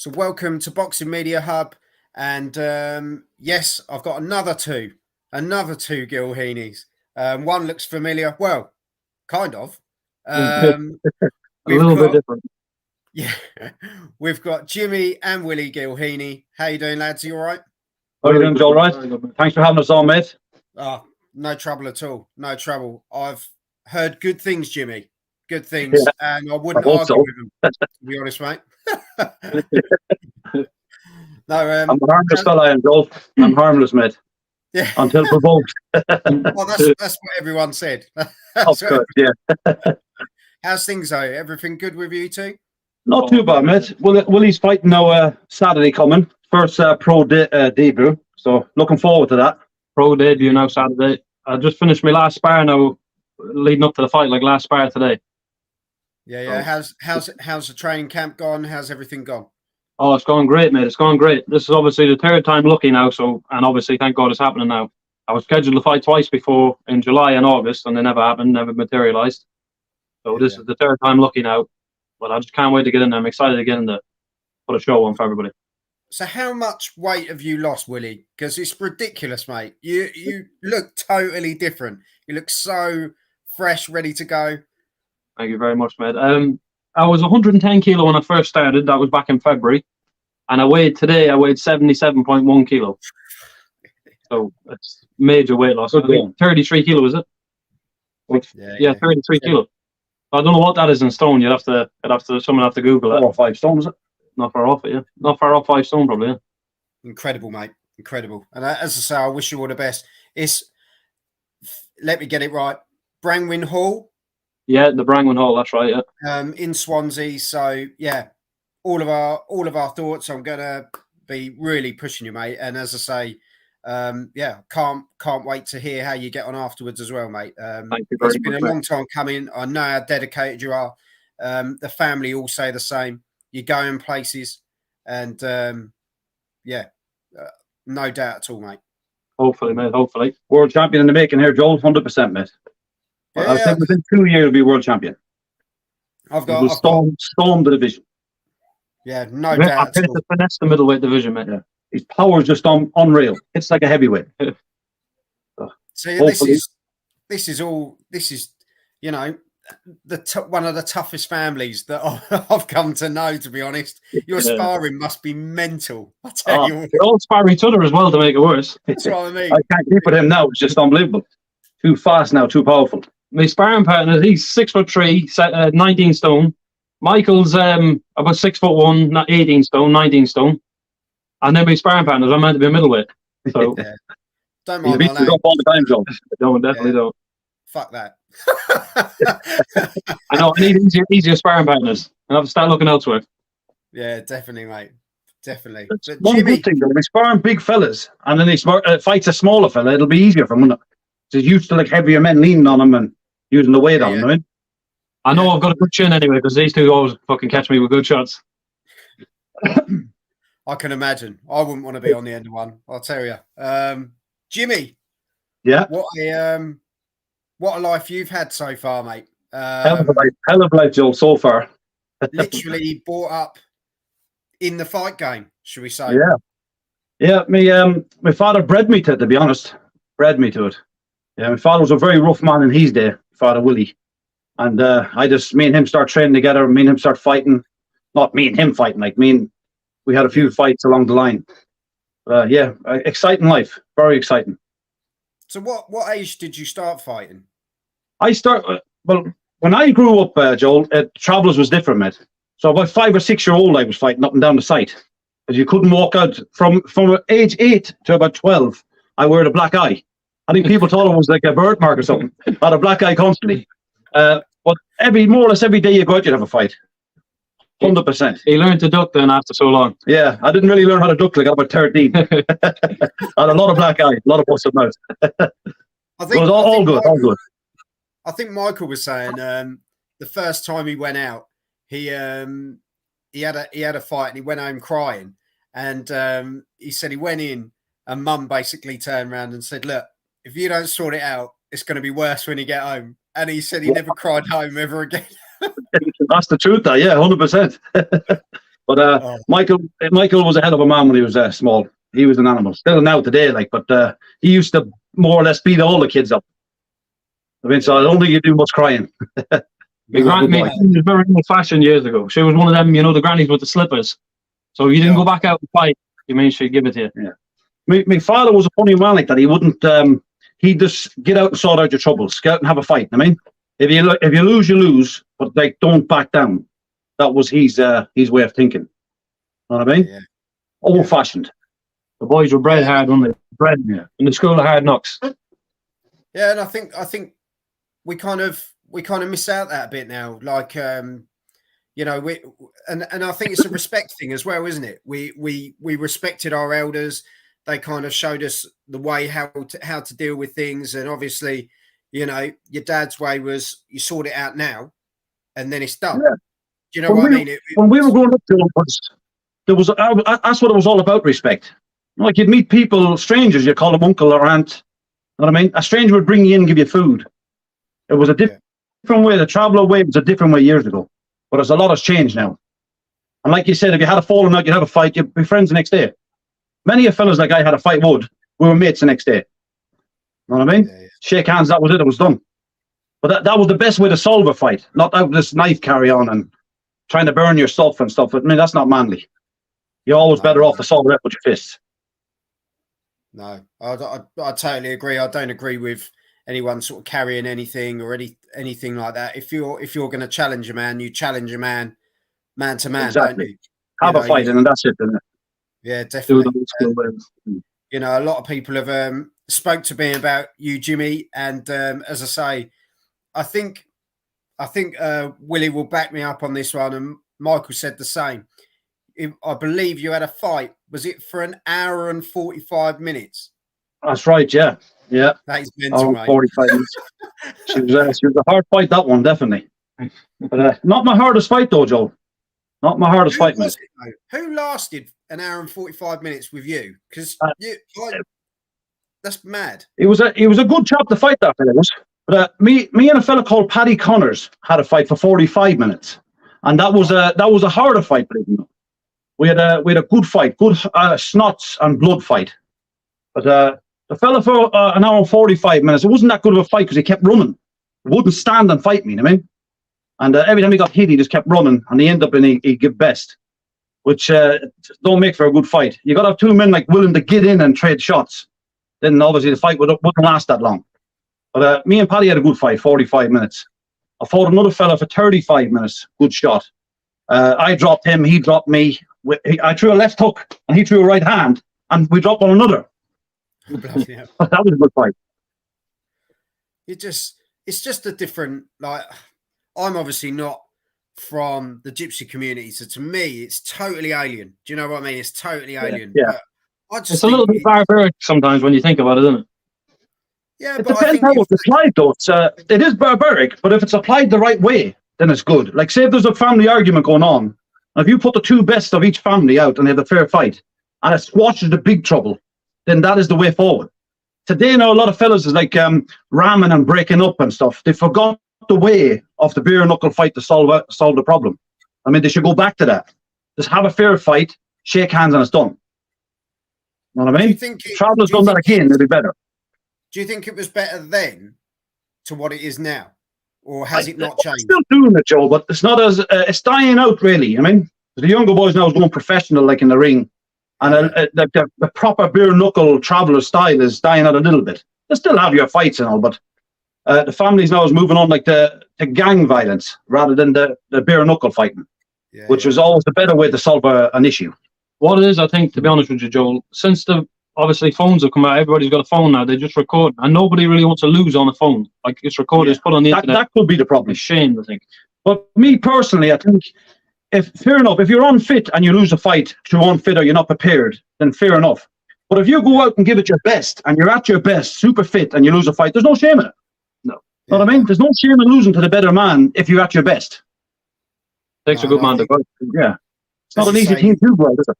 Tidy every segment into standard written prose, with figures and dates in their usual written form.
So welcome to Boxing Media Hub, and yes, I've got another two gilheanies. One looks familiar, well, kind of. A We've little bit got different. yeah, we've got Jimmy and Willy Gilheaney. How you doing, lads? You all right? How are you doing, Joe? Right? Thanks for having us on, mate. Oh, no trouble at all. No trouble. I've heard good things, Jimmy. Good things, and I wouldn't argue with them, to be honest, mate. No, I'm a harmless fella, I am, Joe. I'm harmless, mate. Yeah. Until provoked. Well, that's what everyone said. Of course, yeah. How's things though? Everything good with you two? Not too bad, mate. Willie's fighting now Saturday coming. First pro debut. So looking forward to that. Pro debut now Saturday. I just finished my last spar now, leading up to the fight, like last spar today. Yeah. How's the training camp gone? How's everything gone? Oh, it's going great, mate. It's going great. This is obviously the third time lucky now, and obviously, thank God it's happening now. I was scheduled to fight twice before in July and August, and they never happened, never materialised. So this is the third time lucky now. But I just can't wait to get in there. I'm excited to get in there, put a show on for everybody. So how much weight have you lost, Willie? Because it's ridiculous, mate. You look totally different. You look so fresh, ready to go. Thank you very much, mate. I was 110 kilo when I first started. That was back in February. And I weighed 77.1 kilo. So it's major weight loss. I think 33 kilo, is it? Yeah, 33 kilo. I don't know what that is in stone. Someone have to Google it. 4 or 5 stone, is it? Not far off it, yeah. Not far off 5 stone, probably, yeah. Incredible, mate. Incredible. And as I say, I wish you all the best. Let me get it right. Brangwyn Hall. Yeah, the Brangwyn Hall, that's right, yeah. In Swansea. So yeah, all of our thoughts. I'm gonna be really pushing you, mate. And as I say, can't wait to hear how you get on afterwards as well, mate. Thank you very much. It's been a long time coming. I know how dedicated you are. The family all say the same. You're going places, and no doubt at all, mate. Hopefully, mate. Hopefully, World champion in the making here, Joel. 100%, mate. Yeah, I think within 2 years will be world champion. I've got storm the division. Yeah, no doubt. I finesse the middleweight division, mate. Yeah. His power is just unreal. It's like a heavyweight. See, this is you know, one of the toughest families that I've come to know. To be honest, your sparring must be mental. I tell you, they all spar each other as well to make it worse. That's what I mean. I can't keep with him now. It's just unbelievable. Too fast now. Too powerful. My sparring partner, he's 6'3", 19 stone. Michael's about 6'1", not 18 stone, 19 stone. And then my sparring partners, I'm meant to be a middleweight. So don't mind my name. All the time, John. Definitely don't. Fuck that. I know. I need easier sparring partners, and I'll start looking elsewhere. Yeah, definitely, mate. Definitely. One Jimmy, good thing though, we sparring big fellas, and then he fights a smaller fella. It'll be easier for him, won't it? He's used to like heavier men leaning on him and using the weight on him, right? I know I've got a good chin anyway, because these two always fucking catch me with good shots. I can imagine. I wouldn't want to be on the end of one. I'll tell you. Jimmy. Yeah. What a life you've had so far, mate. Hell of a life, Joe, so far. Literally brought up in the fight game, should we say? Yeah. My father bred me to it, to be honest. Bred me to it. Yeah, my father was a very rough man in his day, Father Willie. And me and him start training together, me and him start fighting. Not me and him fighting, we had a few fights along the line. Exciting life. Very exciting. So what age did you start fighting? When I grew up, Joel, Travellers was different, mate. So about 5 or 6 year old, I was fighting up and down the site. Because you couldn't walk out. From age 8 to about 12, I wore a black eye. I think people thought it was like a birthmark or something. I had a black eye constantly. But more or less every day you go out, you'd have a fight. 100%. He learned to duck then after so long. Yeah, I didn't really learn how to duck like I was about 13. I had a lot of black eye, a lot of busted mouth. It was all good. I think Michael was saying the first time he went out, he had a fight and he went home crying, and he said he went in and Mum basically turned around and said, "Look, if you don't sort it out, it's going to be worse when you get home." And he said he never cried home ever again. That's the truth, though. Yeah, 100%. But But Oh, Michael was a hell of a man when he was small. He was an animal. Still now today, like, but he used to more or less beat all the kids up. I mean, so I don't think you do much crying. My granny was very old fashioned years ago. She was one of them, the grannies with the slippers. So if you didn't go back out and fight, you mean she'd give it to you. Yeah. My father was a funny man like that. He wouldn't. He'd just get out and sort out your troubles. Get out and have a fight. I mean, if you lose, you lose. But like, don't back down. That was his way of thinking. Know what I mean? Yeah. Old fashioned. The boys were bred hard, weren't they? Bred in the school of hard knocks. Yeah, and I think we kind of miss out that a bit now. Like, and I think it's a respect thing as well, isn't it? We respected our elders. They kind of showed us the way how to deal with things, and obviously, your dad's way was you sort it out now, and then it's done. Yeah. Do you know what I mean? When we were growing up, there was that's what it was all about, respect. Like, you'd meet people, strangers, you'd call them uncle or aunt. You know what I mean? A stranger would bring you in and give you food. It was a different way. The traveller way was a different way years ago. But there's a lot has changed now. And like you said, if you had a falling out, you'd have a fight, you'd be friends the next day. Many of fellas like I had a fight would. We were mates the next day. You know what I mean? Yeah. Shake hands, that was it was done. But that was the best way to solve a fight. Not out this knife carry on and trying to burn your stuff and stuff. I mean, that's not manly. You're always better off to solve it with your fists. No, I totally agree. I don't agree with anyone sort of carrying anything or anything like that. If you're going to challenge a man, you challenge a man to man, exactly. Don't you? Have a fight, and that's it, isn't it? Yeah, definitely. A lot of people have spoke to me about you, Jimmy, and as I say, I think Willie will back me up on this one, and Michael said the same. I believe you had a fight. Was it for an hour and 45 minutes? That's right. Yeah. That is mental, mate. 45 minutes. She was a hard fight, that one, definitely. But not my hardest fight, though, Joe. Not my hardest fight, mate. Who lasted an hour and 45 minutes with you? Because that's mad. It was a good chap to fight that fella. But me and a fella called Paddy Connors had a fight for 45 minutes, and that was a harder fight, believe it or not. We had a good fight, good snots and blood fight. But the fella for an hour and 45 minutes, it wasn't that good of a fight because he kept running. He wouldn't stand and fight me, you know what I mean? And every time he got hit, he just kept running, and he ended up he give best, which don't make for a good fight. You got to have two men like willing to get in and trade shots. Then obviously the fight wouldn't last that long. But me and Paddy had a good fight, 45 minutes. I fought another fella for 35 minutes, good shot. I dropped him, he dropped me. I threw a left hook and he threw a right hand, and we dropped one another. That was a good fight. It's just a different, like, I'm obviously not from the gypsy community, so to me it's totally alien. Do you know what I mean? It's totally alien. Yeah. It's a little bit barbaric sometimes when you think about it, isn't it? Yeah, it depends how it's applied, though. It is barbaric, but if it's applied the right way, then it's good. Like, say if there's a family argument going on, and if you put the two best of each family out and they have a fair fight, and it squashes the big trouble, then that is the way forward. Today, now, a lot of fellas is like ramming and breaking up and stuff. They forgot the way of the beer knuckle fight to solve the problem. I mean, they should go back to that. Just have a fair fight, shake hands, and it's done. You know what I mean? Travelers done that again, it'll be better. Do you think it was better then to what it is now? Or has it not changed? Still doing it, Joe, but it's not as it's dying out, really. I mean, the younger boys now is going professional, like in the ring, and the proper beer knuckle traveller style is dying out a little bit. They still have your fights and all, but the families now is moving on like to gang violence rather than the beer knuckle fighting, which was always the better way to solve an issue. What it is, I think, to be honest with you, Joel, since obviously phones have come out, everybody's got a phone now, they just record, and nobody really wants to lose on a phone. Like, it's recorded, it's put on the internet. That could be the problem. It's a shame, I think. But me personally, I think, fair enough, if you're unfit and you lose a fight through unfit or you're not prepared, then fair enough. But if you go out and give it your best, and you're at your best, super fit, and you lose a fight, there's no shame in it. No. You know what I mean? There's no shame in losing to the better man if you're at your best. Takes a good man to go. Yeah. It's not an easy thing to do, well, is it?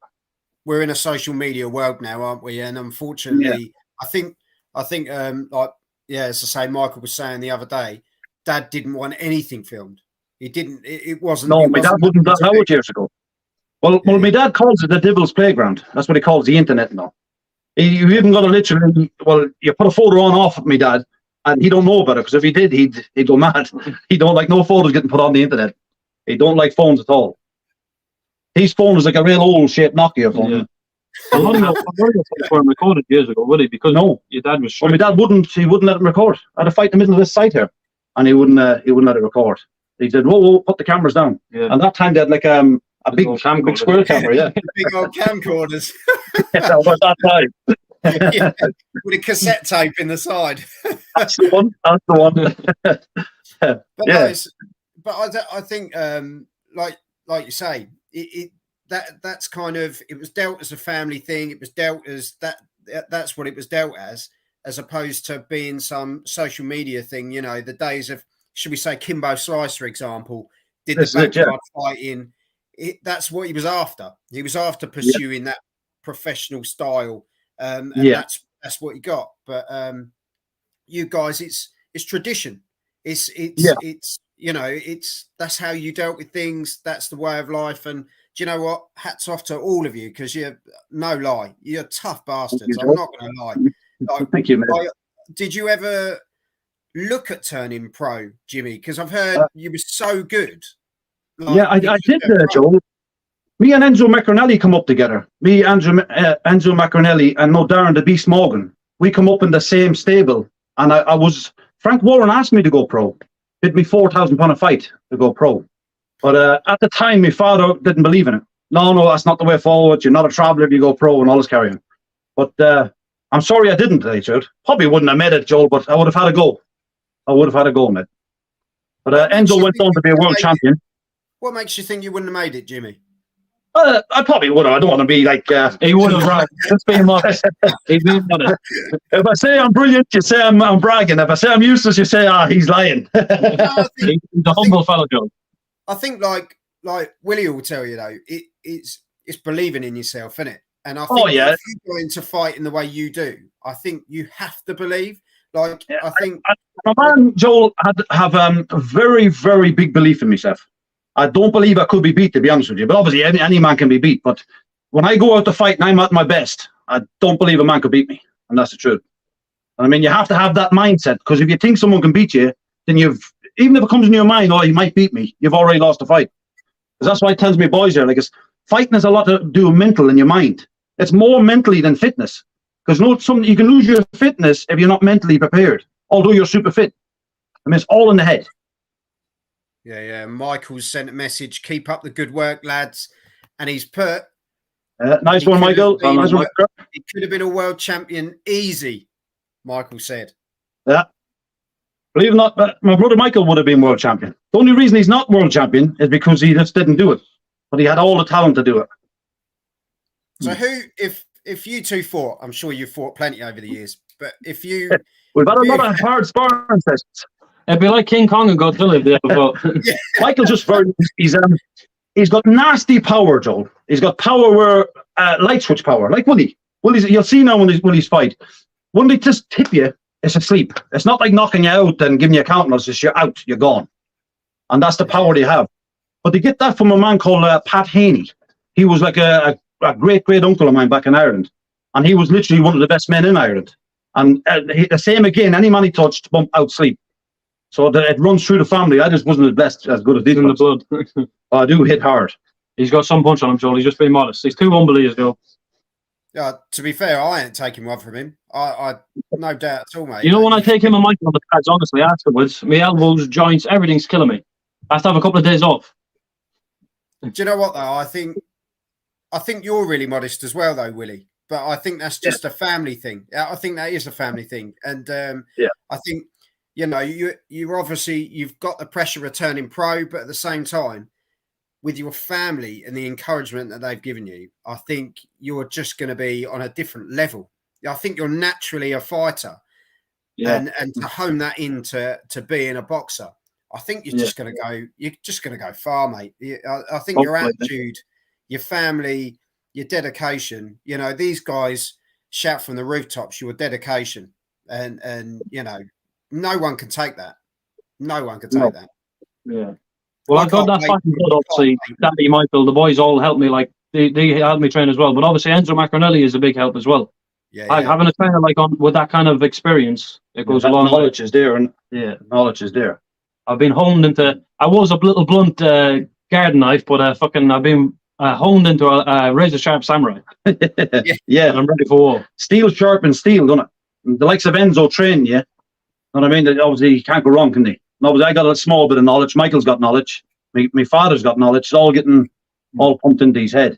We're in a social media world now, aren't we? And unfortunately, I think, like, as I say, Michael was saying the other day, Dad didn't want anything filmed. He didn't. It wasn't. No, my dad wouldn't. That was years ago. Well, my dad calls it the devil's playground. That's what he calls the internet now. You even got to literally, you put a photo on off of my dad, and he don't know about it, because if he did, he'd go mad. He don't like no photos getting put on the internet. He don't like phones at all. His phone is like a real old shaped Nokia phone. Yeah. A lot of your photos weren't recorded years ago, would he? Because your dad was strict. Well, my dad wouldn't let him record. I had a fight in the middle of this site here, and he wouldn't let it record. He said, whoa, put the cameras down. Yeah. And that time they had like a big square camera, yeah. Big old camcorders. Yeah, that was that time. Yeah, with a cassette tape in the side. That's the one. But yeah. I think, like you say, that's kind of, it was dealt as a family thing. It was dealt as that's what it was dealt as opposed to being some social media thing. You know, the days of, should we say, Kimbo Slice, for example, did the backyard fighting. That's what he was after. He was after pursuing that professional style. And that's what he got. But you guys, it's tradition. It's you know, that's how you dealt with things. That's the way of life. And do you know what? Hats off to all of you, because you're no lie, you're tough bastards. I'm not going to lie. Like, thank you, man. Did you ever look at turning pro, Jimmy? Because I've heard you were so good. Like, I did, Joel. Me and Enzo Macronelli come up together. Me, Enzo Macronelli, and Darren the Beast Morgan. We come up in the same stable. And I was, Frank Warren asked me to go pro. Bid me £4,000 a fight to go pro. But at the time, my father didn't believe in it. No, that's not the way forward. You're not a traveller if you go pro and all this carrying. But I'm sorry I didn't, Richard. Probably wouldn't have made it, Joel, but I would have had a go. Mate. But Enzo went on to be a world champion. What makes you think you wouldn't have made it, Jimmy? I probably would have. I don't want to be like... he would have, right? Just being modest. He's being modest. If I say I'm brilliant, you say I'm bragging. If I say I'm useless, you say, he's lying. He's a humble fellow, Joe. I think, like Willie will tell you, though, it's believing in yourself, isn't it? And I think if you go into fighting the way you do, I think you have to believe. Like, I think... My man, Joel, have a very, very big belief in myself. I don't believe I could be beat, to be honest with you. But obviously, any man can be beat. But when I go out to fight and I'm at my best, I don't believe a man could beat me. And that's the truth. And I mean, you have to have that mindset, because if you think someone can beat you, then even if it comes in your mind, he might beat me, you've already lost the fight. Because that's why it tells me boys here, fighting has a lot to do with mental in your mind. It's more mentally than fitness. Because you can lose your fitness if you're not mentally prepared, although you're super fit. I mean, it's all in the head. Yeah. Michael's sent a message. Keep up the good work, lads. And he's put... nice one, Michael. He could have been a world champion easy, Michael said. Yeah. Believe it or not, my brother Michael would have been world champion. The only reason he's not world champion is because he just didn't do it. But he had all the talent to do it. So if you two fought, I'm sure you've fought plenty over the years, but if you... We've had a lot of hard sparring sessions. It'd be like King Kong and Godzilla if they ever fought. Michael's just he's got nasty power, Joel. He's got power where light switch power, like Willie. You'll see now when Willie's fight. When they just hit you, it's asleep. It's not like knocking you out and giving you a counter. It's just you're out, you're gone. And that's the power they have. But they get that from a man called Pat Haney. He was like a great uncle of mine back in Ireland. And he was literally one of the best men in Ireland. And the same again, any man he touched, bump out sleep. So it runs through the family. I just wasn't as good as these in the blood. I do hit hard. He's got some punch on him, Joel. He's just being modest. He's too humble, he is, Joel. Yeah, to be fair, I ain't taking one from him. I no doubt at all, mate. You know, when I take him and Michael on the pads, honestly, afterwards, my elbows, joints, everything's killing me. I have to have a couple of days off. Do you know what, though? I think you're really modest as well, though, Willie. But I think that's just a family thing. I think that is a family thing. And I think, you know, you're obviously, you've got the pressure of turning pro, but at the same time, with your family and the encouragement that they've given you, I think you're just going to be on a different level. I think you're naturally a fighter. And to hone that into being a boxer, I think you're just going to go far, mate. I think your attitude, your family, your dedication, you know, these guys shout from the rooftops your dedication, and you know, no one can take that. No one can take that. Yeah. Well, I I got can't that wait fucking for good, it. obviously. Daddy, Michael, the boys all helped me. Like, they helped me train as well. But obviously, Enzo Macronelli is a big help as well. Yeah, Like, having a trainer like on with that kind of experience, it goes a that long way. knowledge is there, and Yeah. knowledge is there. I've been honed into. I was a little blunt garden knife, but I've been honed into a razor sharp samurai. Yeah. And I'm ready for war. Steel sharpens steel, doesn't it? The likes of Enzo train, yeah. Know what I mean? Obviously, you can't go wrong, can they? And obviously, I got a small bit of knowledge. Michael's got knowledge. My father's got knowledge. It's all getting all pumped into his head.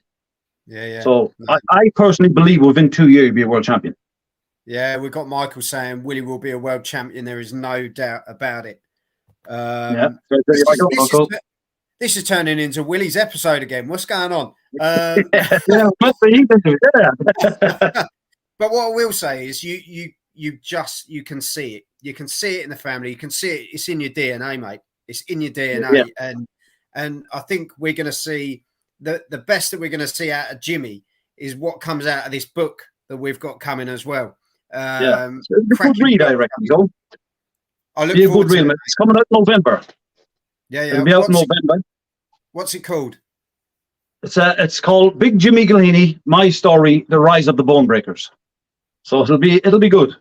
Yeah. So I personally believe within 2 years you'll be a world champion. Yeah, we've got Michael saying Willie will be a world champion. There is no doubt about it. This is turning into Willie's episode again. What's going on? But what I will say is you can see it. You can see it in the family. You can see it. It's in your DNA, mate. It's in your DNA. Yeah. And I think we're going to see the best that we're going to see out of Jimmy is what comes out of this book that we've got coming as well. It's a good read, I reckon. Joe. I look forward to it. It's coming out in November. Yeah. It'll be out in November. What's it called? It's called Big Jimmy Gilheaney, My Story, The Rise of the Bone Breakers. So it'll be good.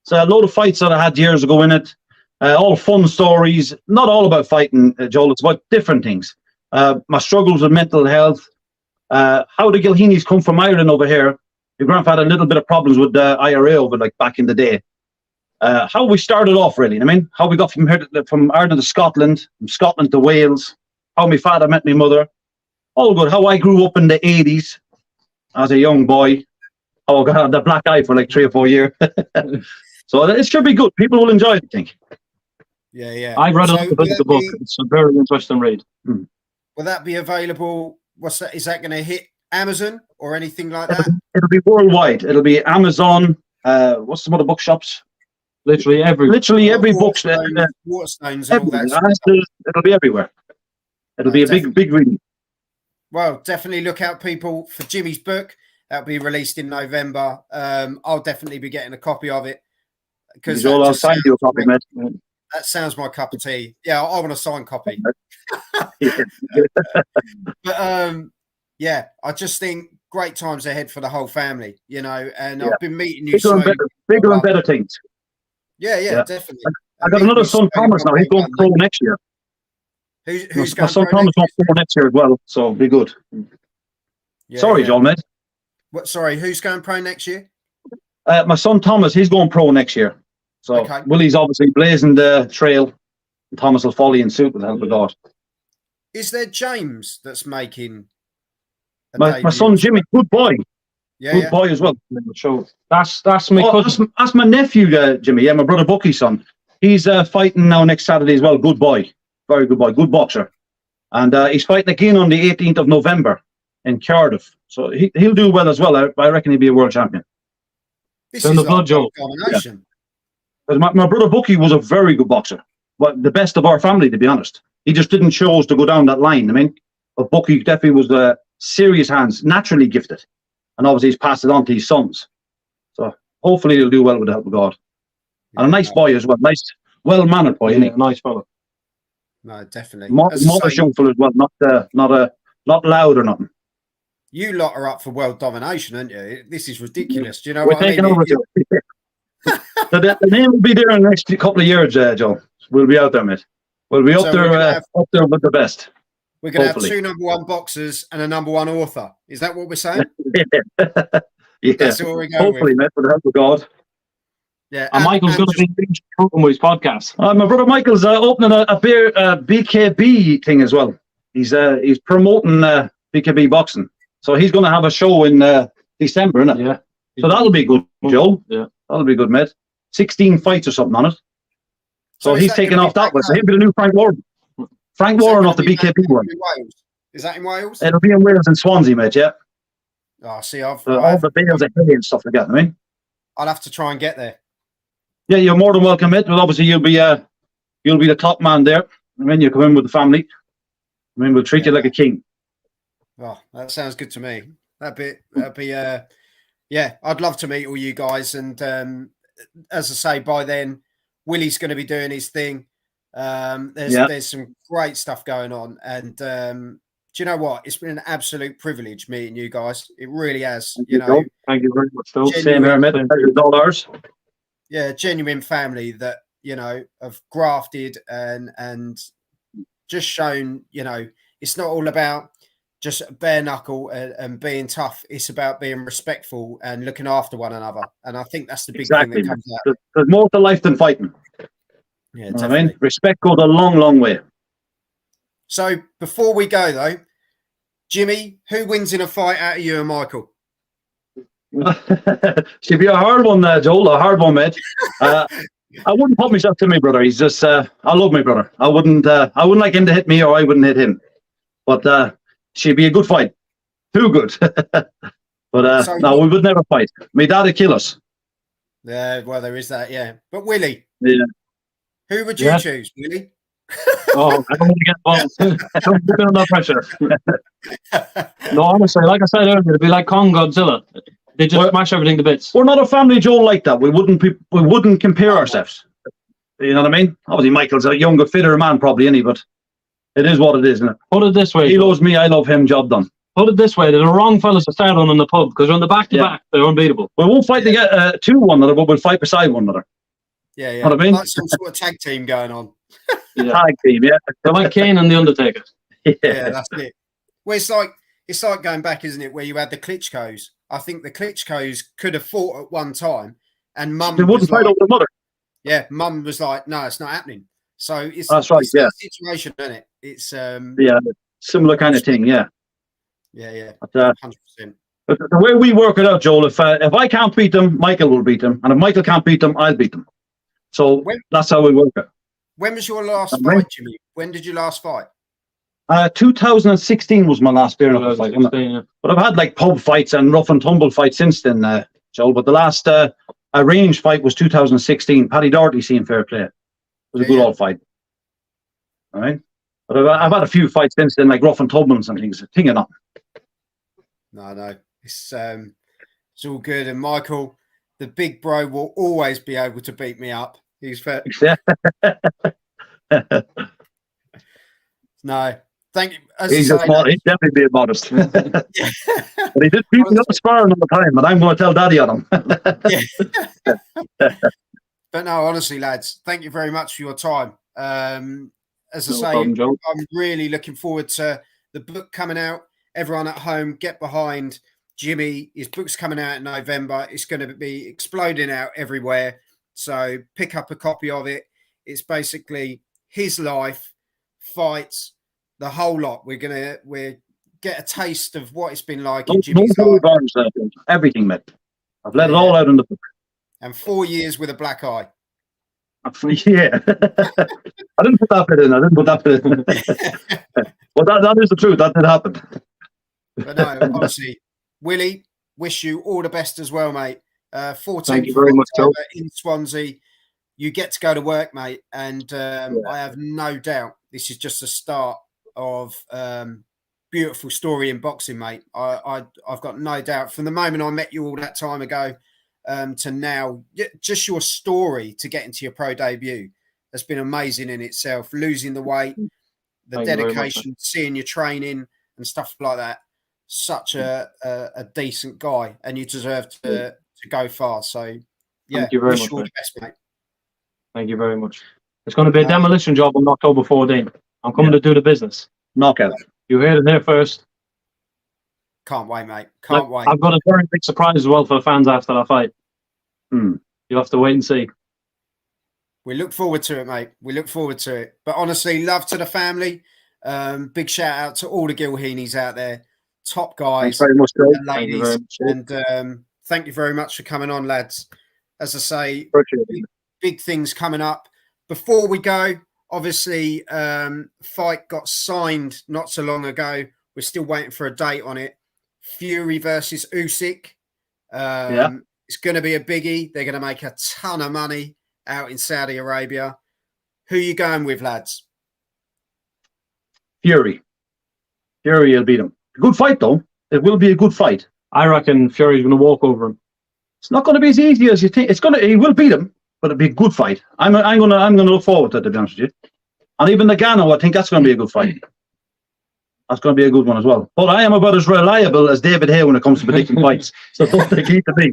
It's a load of fights that I had years ago in it. All fun stories. Not all about fighting, Joel. It's about different things. My struggles with mental health. How the Gilheeneys come from Ireland over here. Your grandfather had a little bit of problems with the IRA over like back in the day. How we started off, really. I mean, how we got from Ireland to Scotland, from Scotland to Wales. How my father met my mother. All good. How I grew up in the 80s as a young boy. Oh, God, the black eye for like 3 or 4 years. So it should be good. People will enjoy it, I think. Yeah. I've read a little bit of the book. It's a very interesting read. Will that be available? What's that? Is that going to hit Amazon or anything like that? It'll be worldwide. It'll be Amazon. What's some other bookshops? Literally every bookstore. Waterstones and all that. It'll be everywhere. It'll be a big reading. Well, definitely look out, people, for Jimmy's book. That'll be released in November. I'll definitely be getting a copy of it. Because I'll sign you a copy, mate. That sounds my cup of tea. Yeah, I want a signed copy. But yeah, I just think great times ahead for the whole family, you know. And I've been meeting you bigger and better things. Yeah, definitely. I got another son, Thomas. Now he's going pro next year. Who's my son Thomas going pro next year as well, so be good. Yeah, Sorry, John, mate. What? Sorry, who's going pro next year? My son Thomas, he's going pro next year. So Willie's obviously blazing the trail. And Thomas will follow in suit with the help of God. Is there James that's making my son Jimmy? Good boy. Good boy as well. So that's my cousin. That's my nephew, Jimmy. Yeah, my brother Bucky's son. He's fighting now next Saturday as well. Good boy. Very good boy. Good boxer. And he's fighting again on the 18th of November in Cardiff. So he'll do well as well. I reckon he'll be a world champion. This is like domination. Yeah. My brother Bucky was a very good boxer. But the best of our family, to be honest. He just didn't choose to go down that line. I mean, but Bucky definitely was serious hands, naturally gifted. And obviously he's passed it on to his sons. So hopefully he'll do well with the help of God. And a nice boy as well. Nice, well-mannered boy, isn't he? Nice fellow. No, definitely. Modest young fellow as well. Not loud or nothing. You lot are up for world domination, aren't you? This is ridiculous. Do you know We're what I mean? Over the name will be there in the next couple of years, Joe. We'll be out there, mate. We'll be up there with the best. We're going to have 2 number 1 boxers and a number 1 author. Is that what we're saying? Yeah. That's what we're going hopefully, with. Mate, with the help of God. Yeah. And Michael's going to be with his podcast. My brother Michael's opening a beer BKB thing as well. He's promoting BKB boxing. So he's going to have a show in December, isn't it? Yeah. So that'll be good, Joe. Yeah. That'll be good, mate. 16 fights or something on it. So he's taking off that one. So he'll be the new Frank Warren. Frank Warren off the BKB one. Is that in Wales? It'll be in Wales and Swansea, mate, yeah. Oh, see, all the bales of hay and stuff like that, I mean. I'll have to try and get there. Yeah, you're more than welcome, mate. But obviously you'll be the top man there. I mean, you come in with the family. I mean, we'll treat you like a king. Oh, that sounds good to me. That'd be yeah, I'd love to meet all you guys. And as I say, by then, Willie's going to be doing his thing. There's some great stuff going on, and do you know what? It's been an absolute privilege meeting you guys. It really has. Thank you know, Thank you very much, Phil. Genuine- Same here, mate. It's all ours. Yeah, genuine family that have grafted and just shown. It's not all about just bare knuckle and being tough. It's about being respectful and looking after one another. And I think that's the big thing that comes out. There's more to life than fighting. Yeah, You know definitely. what I mean? Respect goes a long, long way. So before we go though, Jimmy, who wins in a fight out of you and Michael? Should be a hard one, Joel. A hard one, mate. I wouldn't put myself to my brother. He's just. I love my brother. I wouldn't like him to hit me, or I wouldn't hit him. But she'd be a good fight. Too good. But no, we would never fight. My dad would kill us. Yeah, well, there is that. Yeah, but Willie. Yeah. Who would you choose, Willie? Oh, I don't want to get involved. Don't put me under pressure. No, honestly, like I said earlier, it'd be like Kong Godzilla. They just smash everything to bits. We're not a family, Joel, like that. We wouldn't compare ourselves. You know what I mean? Obviously, Michael's a younger, fitter man, probably, any, but it is what it is, isn't it? Put it this way. He loves me, I love him, job done. Put it this way, they're the wrong fellas to start on in the pub, because on the back-to-back, they're unbeatable. We won't fight to get to one another, but we'll fight beside one another. Yeah, yeah. Know what I mean? Like some sort of tag team going on. Tag team, yeah. They're like Kane and the Undertaker. Yeah, that's it. Well, it's like going back, isn't it, where you had the Klitschko's. I think the Klitschko's could have fought at one time, and Mum. They wouldn't fight over the mother. Yeah, Mum was like, "No, it's not happening." So it's that's right. It's yeah, situation, isn't it? It's similar kind of thing. Yeah, yeah. 100%. But the way we work it out, Joel, if I can't beat them, Michael will beat them, and if Michael can't beat them, I'll beat them. So that's how we work it. When was your last fight, Jimmy? When did you last fight? 2016 was my last bare knuckle fight. Yeah. But I've had like pub fights and rough and tumble fights since then, Joel. But the last arranged fight was 2016. Paddy Doherty, seeing fair play. It was a good old fight. All right. But I've had a few fights since then, like rough and tumbles and things. Thing or not. No. It's all good. And Michael, the big bro, will always be able to beat me up. He's fair. No. Thank you. He's definitely being modest. But he did beat me up sparring all the time, and I'm going to tell Daddy on him. But no, honestly, lads, thank you very much for your time. As I say, problem, I'm really looking forward to the book coming out. Everyone at home, get behind Jimmy. His book's coming out in November. It's going to be exploding out everywhere. So pick up a copy of it. It's basically his life, fights, the whole lot. We're get a taste of what it's been like in Jimmy's life. Everything, mate. I've let it all out in the book. And 4 years with a black eye. Yeah. I didn't put that bit in. Well, that is the truth. That did happen. But no, honestly, Willie, wish you all the best as well, mate. 14th Thank you very much, Joe. in Swansea. You get to go to work, mate. And I have no doubt this is just the start of beautiful story in boxing, mate. I've got no doubt. From the moment I met you all that time ago to now, just your story to get into your pro debut has been amazing in itself. Losing the weight, the dedication, seeing your training and stuff like that. Such a decent guy, and you deserve to go far. So, yeah, thank you very wish much, you all the best, mate. Thank you very much. It's going to be a demolition job on October 14th. I'm coming to do the business. Knockout. You heard it here first. Can't wait, mate. Can't wait. I've got a very big surprise as well for the fans after that fight. You'll have to wait and see. We look forward to it, mate. We look forward to it. But honestly, love to the family. Big shout out to all the gilheanies out there. Top guys. Thanks very much, and ladies. And thank you very much for coming on, lads. As I say, big things coming up. Before we go, obviously, fight got signed not so long ago. We're still waiting for a date on it. Fury versus Usyk. It's going to be a biggie. They're going to make a ton of money out in Saudi Arabia. Who are you going with, lads? Fury will beat him. Good fight, though. It will be a good fight. I reckon Fury's going to walk over him. It's not going to be as easy as you think. He will beat him, but it'll be a good fight. I'm going to look forward to it, to be honest with you. And even the Gano, I think that's going to be a good fight. That's going to be a good one as well. But I am about as reliable as David Hay when it comes to predicting fights. So don't take heed to me.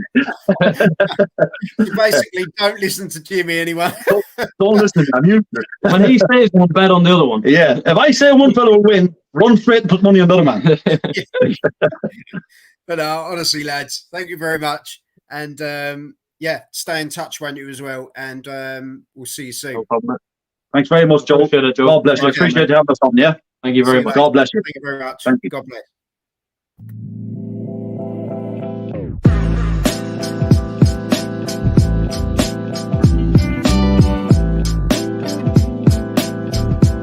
You basically don't listen to Jimmy anyway. Don't listen to me. I'm useless. When he says one, bet on the other one. Yeah. If I say one fellow will win, run straight and put money on the other man. But honestly, lads, thank you very much. And yeah, stay in touch, won't you, as well? And we'll see you soon. No problem. Thanks very much, Joel. Appreciate it, Joel. God bless you. Okay, Appreciate you having us on, yeah? Thank you very much. God bless you. Thank you very much. Thank you. God bless.